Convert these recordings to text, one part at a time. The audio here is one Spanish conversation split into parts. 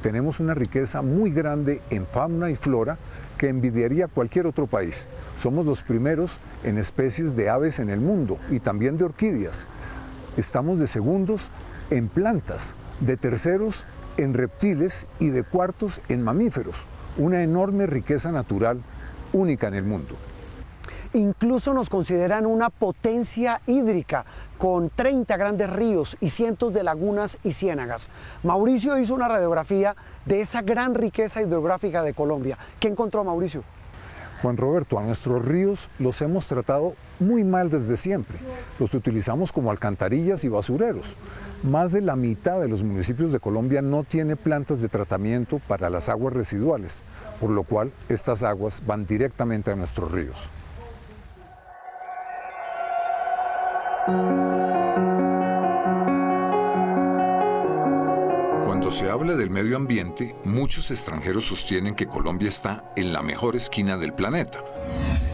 Tenemos una riqueza muy grande en fauna y flora que envidiaría cualquier otro país. Somos los primeros en especies de aves en el mundo y también de orquídeas. Estamos de segundos en plantas, de terceros en reptiles y de cuartos en mamíferos. Una enorme riqueza natural única en el mundo. Incluso nos consideran una potencia hídrica con 30 grandes ríos y cientos de lagunas y ciénagas. Mauricio hizo una radiografía de esa gran riqueza hidrográfica de Colombia. ¿Qué encontró, Mauricio? Juan Roberto, a nuestros ríos los hemos tratado muy mal desde siempre. Los utilizamos como alcantarillas y basureros. Más de la mitad de los municipios de Colombia no tiene plantas de tratamiento para las aguas residuales, por lo cual estas aguas van directamente a nuestros ríos. Cuando se habla del medio ambiente, muchos extranjeros sostienen que Colombia está en la mejor esquina del planeta.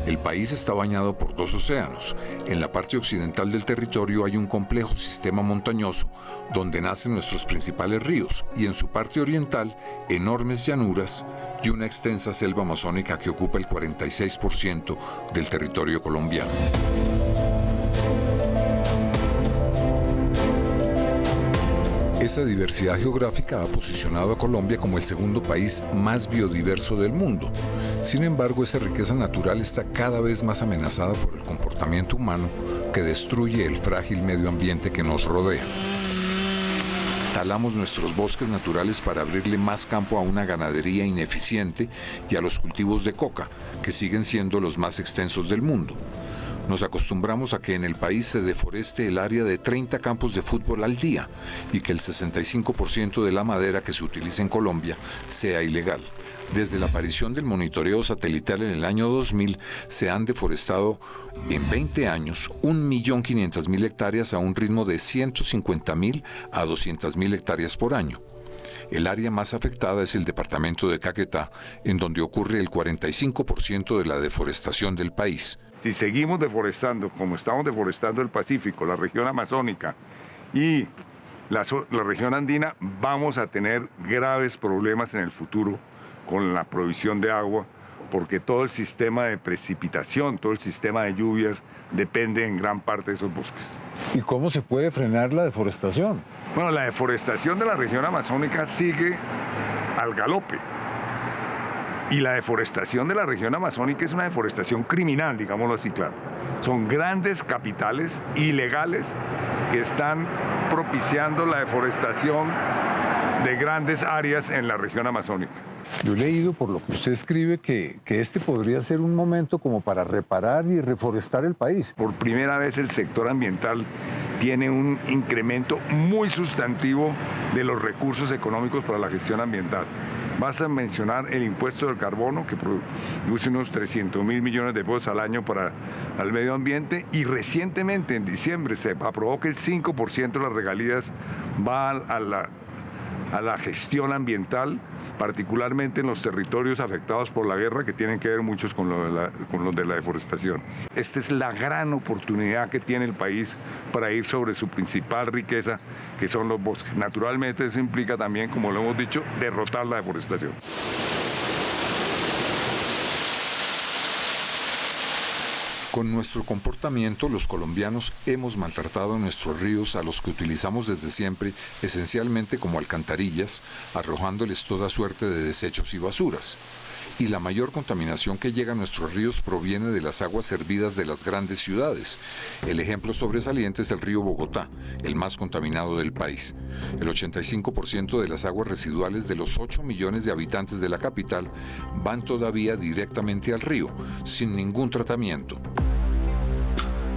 El país está bañado por dos océanos. En la parte occidental del territorio hay un complejo sistema montañoso donde nacen nuestros principales ríos y en su parte oriental enormes llanuras y una extensa selva amazónica que ocupa el 46% del territorio colombiano. Esa diversidad geográfica ha posicionado a Colombia como el segundo país más biodiverso del mundo. Sin embargo, esa riqueza natural está cada vez más amenazada por el comportamiento humano que destruye el frágil medio ambiente que nos rodea. Talamos nuestros bosques naturales para abrirle más campo a una ganadería ineficiente y a los cultivos de coca, que siguen siendo los más extensos del mundo. Nos acostumbramos a que en el país se deforeste el área de 30 campos de fútbol al día y que el 65% de la madera que se utiliza en Colombia sea ilegal. Desde la aparición del monitoreo satelital en el año 2000, se han deforestado en 20 años 1.500.000 hectáreas a un ritmo de 150.000 a 200.000 hectáreas por año. El área más afectada es el departamento de Caquetá, en donde ocurre el 45% de la deforestación del país. Si seguimos deforestando como estamos deforestando el Pacífico, la región amazónica y la región andina, vamos a tener graves problemas en el futuro con la provisión de agua, porque todo el sistema de precipitación, todo el sistema de lluvias depende en gran parte de esos bosques. ¿Y cómo se puede frenar la deforestación? Bueno, la deforestación de la región amazónica sigue al galope. Y la deforestación de la región amazónica es una deforestación criminal, digámoslo así, claro. Son grandes capitales ilegales que están propiciando la deforestación de grandes áreas en la región amazónica. Yo he leído por lo que usted escribe que este podría ser un momento como para reparar y reforestar el país. Por primera vez el sector ambiental tiene un incremento muy sustantivo de los recursos económicos para la gestión ambiental. Basta mencionar el impuesto del carbono, que produce unos 300.000 millones de pesos al año para el medio ambiente, y recientemente, en diciembre, se aprobó que el 5% de las regalías va a la gestión ambiental, particularmente en los territorios afectados por la guerra, que tienen que ver muchos con lo de la deforestación. Esta es la gran oportunidad que tiene el país para ir sobre su principal riqueza, que son los bosques. Naturalmente eso implica también, como lo hemos dicho, derrotar la deforestación. Con nuestro comportamiento, los colombianos hemos maltratado nuestros ríos, a los que utilizamos desde siempre esencialmente como alcantarillas, arrojándoles toda suerte de desechos y basuras. Y la mayor contaminación que llega a nuestros ríos proviene de las aguas servidas de las grandes ciudades. El ejemplo sobresaliente es el río Bogotá, el más contaminado del país. El 85% de las aguas residuales de los 8 millones de habitantes de la capital van todavía directamente al río, sin ningún tratamiento.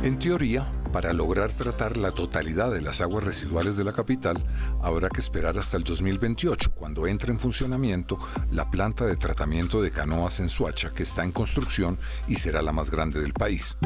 En teoría, para lograr tratar la totalidad de las aguas residuales de la capital, habrá que esperar hasta el 2028, cuando entre en funcionamiento la planta de tratamiento de Canoas en Soacha, que está en construcción y será la más grande del país.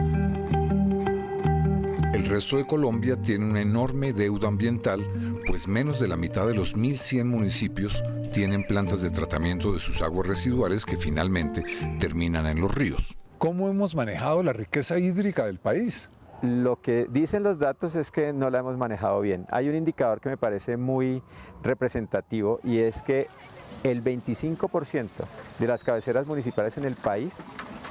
El resto de Colombia tiene una enorme deuda ambiental, pues menos de la mitad de los 1.100 municipios tienen plantas de tratamiento de sus aguas residuales que finalmente terminan en los ríos. ¿Cómo hemos manejado la riqueza hídrica del país? Lo que dicen los datos es que no la hemos manejado bien. Hay un indicador que me parece muy representativo y es que el 25% de las cabeceras municipales en el país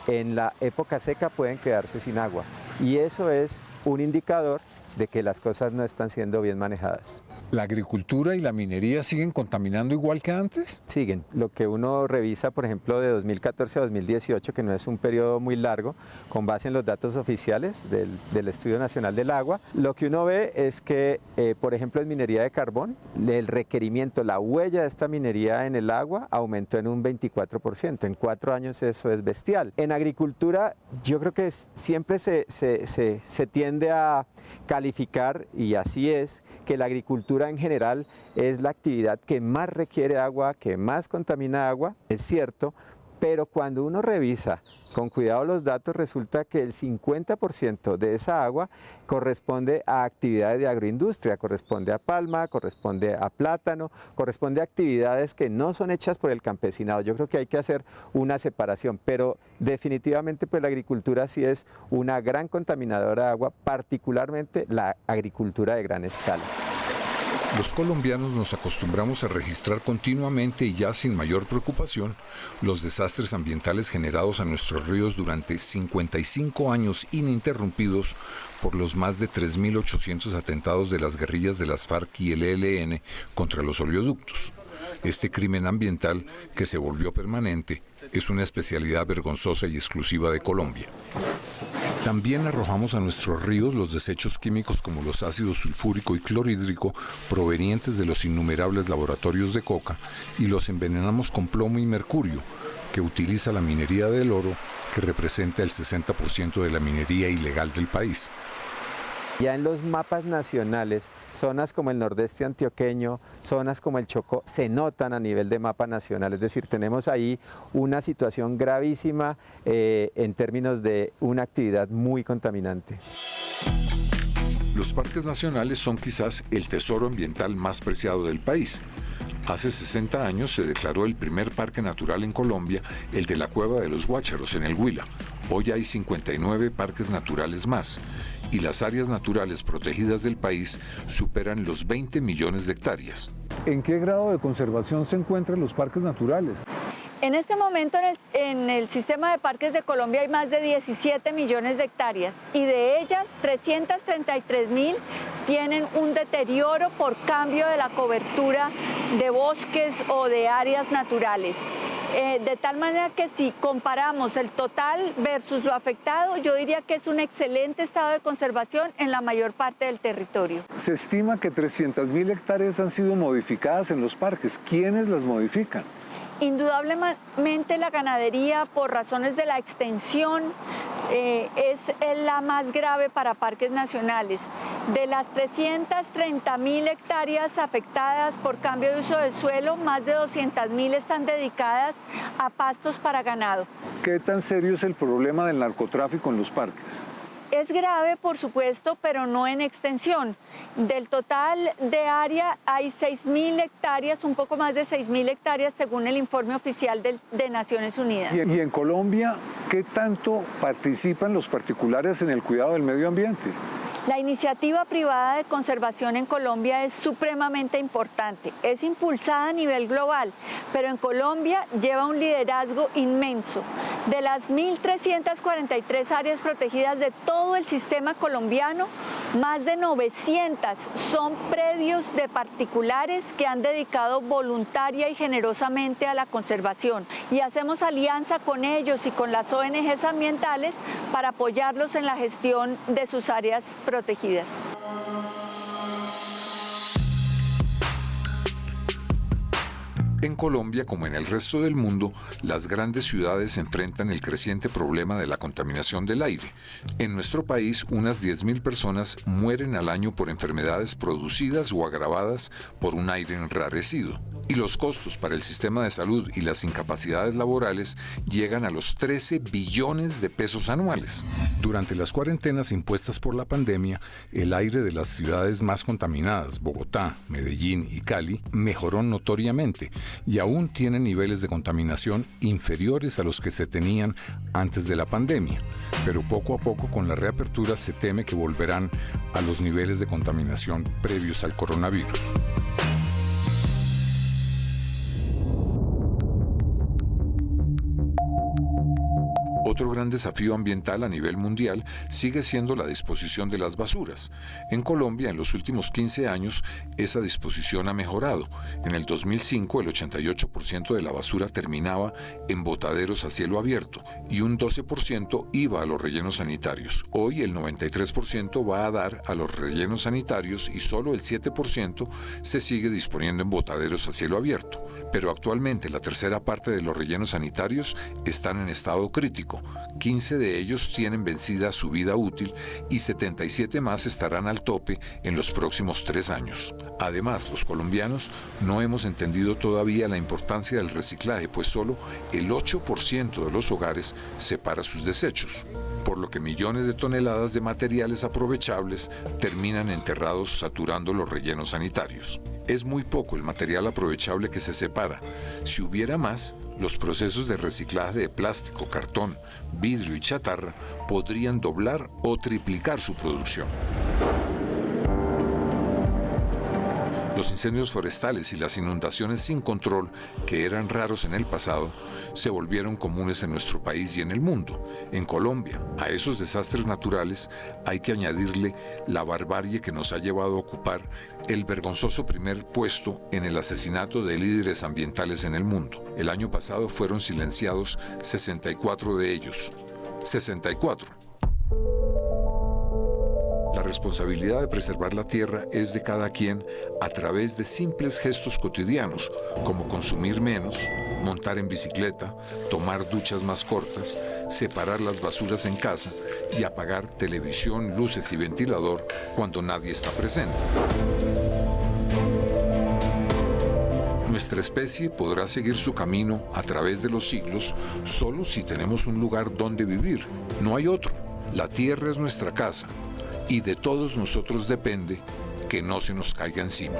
en la época seca pueden quedarse sin agua. Y eso es un indicador de que las cosas no están siendo bien manejadas. ¿La agricultura y la minería siguen contaminando igual que antes? Siguen. Lo que uno revisa, por ejemplo, de 2014 a 2018, que no es un periodo muy largo, con base en los datos oficiales del Estudio Nacional del Agua, lo que uno ve es que, por ejemplo, en minería de carbón, el requerimiento, la huella de esta minería en el agua aumentó en un 24%. En 4 años eso es bestial. En agricultura, yo creo que siempre se tiende a calificar, y así es, que la agricultura en general es la actividad que más requiere agua, que más contamina agua, es cierto, pero cuando uno revisa con cuidado los datos, resulta que el 50% de esa agua corresponde a actividades de agroindustria, corresponde a palma, corresponde a plátano, corresponde a actividades que no son hechas por el campesinado. Yo creo que hay que hacer una separación, pero definitivamente pues la agricultura sí es una gran contaminadora de agua, particularmente la agricultura de gran escala. Los colombianos nos acostumbramos a registrar continuamente y ya sin mayor preocupación los desastres ambientales generados a nuestros ríos durante 55 años ininterrumpidos por los más de 3.800 atentados de las guerrillas de las FARC y el ELN contra los oleoductos. Este crimen ambiental, que se volvió permanente, es una especialidad vergonzosa y exclusiva de Colombia. También arrojamos a nuestros ríos los desechos químicos como los ácidos sulfúrico y clorhídrico provenientes de los innumerables laboratorios de coca y los envenenamos con plomo y mercurio que utiliza la minería del oro, que representa el 60% de la minería ilegal del país. Ya en los mapas nacionales, zonas como el nordeste antioqueño, zonas como el Chocó, se notan a nivel de mapa nacional. Es decir, tenemos ahí una situación gravísima en términos de una actividad muy contaminante. Los parques nacionales son quizás el tesoro ambiental más preciado del país. Hace 60 años se declaró el primer parque natural en Colombia, el de la Cueva de los Guácharos, en el Huila. Hoy hay 59 parques naturales más, y las áreas naturales protegidas del país superan los 20 millones de hectáreas. ¿En qué grado de conservación se encuentran los parques naturales? En este momento en el sistema de parques de Colombia hay más de 17 millones de hectáreas y de ellas 333.000 tienen un deterioro por cambio de la cobertura de bosques o de áreas naturales. De tal manera que si comparamos el total versus lo afectado, yo diría que es un excelente estado de conservación en la mayor parte del territorio. Se estima que 300.000 hectáreas han sido modificadas en los parques. ¿Quiénes las modifican? Indudablemente la ganadería, por razones de la extensión, es la más grave para parques nacionales. De las 330.000 hectáreas afectadas por cambio de uso del suelo, más de 200.000 están dedicadas a pastos para ganado. ¿Qué tan serio es el problema del narcotráfico en los parques? Es grave, por supuesto, pero no en extensión. Del total de área hay 6.000 hectáreas, un poco más de 6.000 hectáreas según el informe oficial de Naciones Unidas. ¿Y en Colombia qué tanto participan los particulares en el cuidado del medio ambiente? La iniciativa privada de conservación en Colombia es supremamente importante. Es impulsada a nivel global, pero en Colombia lleva un liderazgo inmenso. De las 1.343 áreas protegidas de todo el sistema colombiano, más de 900 son predios de particulares que han dedicado voluntaria y generosamente a la conservación. Y hacemos alianza con ellos y con las ONGs ambientales para apoyarlos en la gestión de sus áreas protegidas. En Colombia, como en el resto del mundo, las grandes ciudades enfrentan el creciente problema de la contaminación del aire. En nuestro país, unas 10.000 personas mueren al año por enfermedades producidas o agravadas por un aire enrarecido. Y los costos para el sistema de salud y las incapacidades laborales llegan a los 13 billones de pesos anuales. Durante las cuarentenas impuestas por la pandemia, el aire de las ciudades más contaminadas, Bogotá, Medellín y Cali, mejoró notoriamente y aún tienen niveles de contaminación inferiores a los que se tenían antes de la pandemia. Pero poco a poco, con la reapertura, se teme que volverán a los niveles de contaminación previos al coronavirus. Otro gran desafío ambiental a nivel mundial sigue siendo la disposición de las basuras. En Colombia, en los últimos 15 años, esa disposición ha mejorado. En el 2005, el 88% de la basura terminaba en botaderos a cielo abierto y un 12% iba a los rellenos sanitarios. Hoy, el 93% va a dar a los rellenos sanitarios y solo el 7% se sigue disponiendo en botaderos a cielo abierto. Pero actualmente la tercera parte de los rellenos sanitarios están en estado crítico. 15 de ellos tienen vencida su vida útil y 77 más estarán al tope en los próximos 3 años. Además, los colombianos no hemos entendido todavía la importancia del reciclaje, pues solo el 8% de los hogares separa sus desechos, por lo que millones de toneladas de materiales aprovechables terminan enterrados saturando los rellenos sanitarios. Es muy poco el material aprovechable que se separa. Si hubiera más, los procesos de reciclaje de plástico, cartón, vidrio y chatarra podrían doblar o triplicar su producción. Los incendios forestales y las inundaciones sin control, que eran raros en el pasado, se volvieron comunes en nuestro país y en el mundo. En Colombia, a esos desastres naturales hay que añadirle la barbarie que nos ha llevado a ocupar el vergonzoso primer puesto en el asesinato de líderes ambientales en el mundo. El año pasado fueron silenciados 64 de ellos. 64. La responsabilidad de preservar la tierra es de cada quien a través de simples gestos cotidianos, como consumir menos, montar en bicicleta, tomar duchas más cortas, separar las basuras en casa y apagar televisión, luces y ventilador cuando nadie está presente. Nuestra especie podrá seguir su camino a través de los siglos solo si tenemos un lugar donde vivir. No hay otro. La tierra es nuestra casa y de todos nosotros depende que no se nos caiga encima.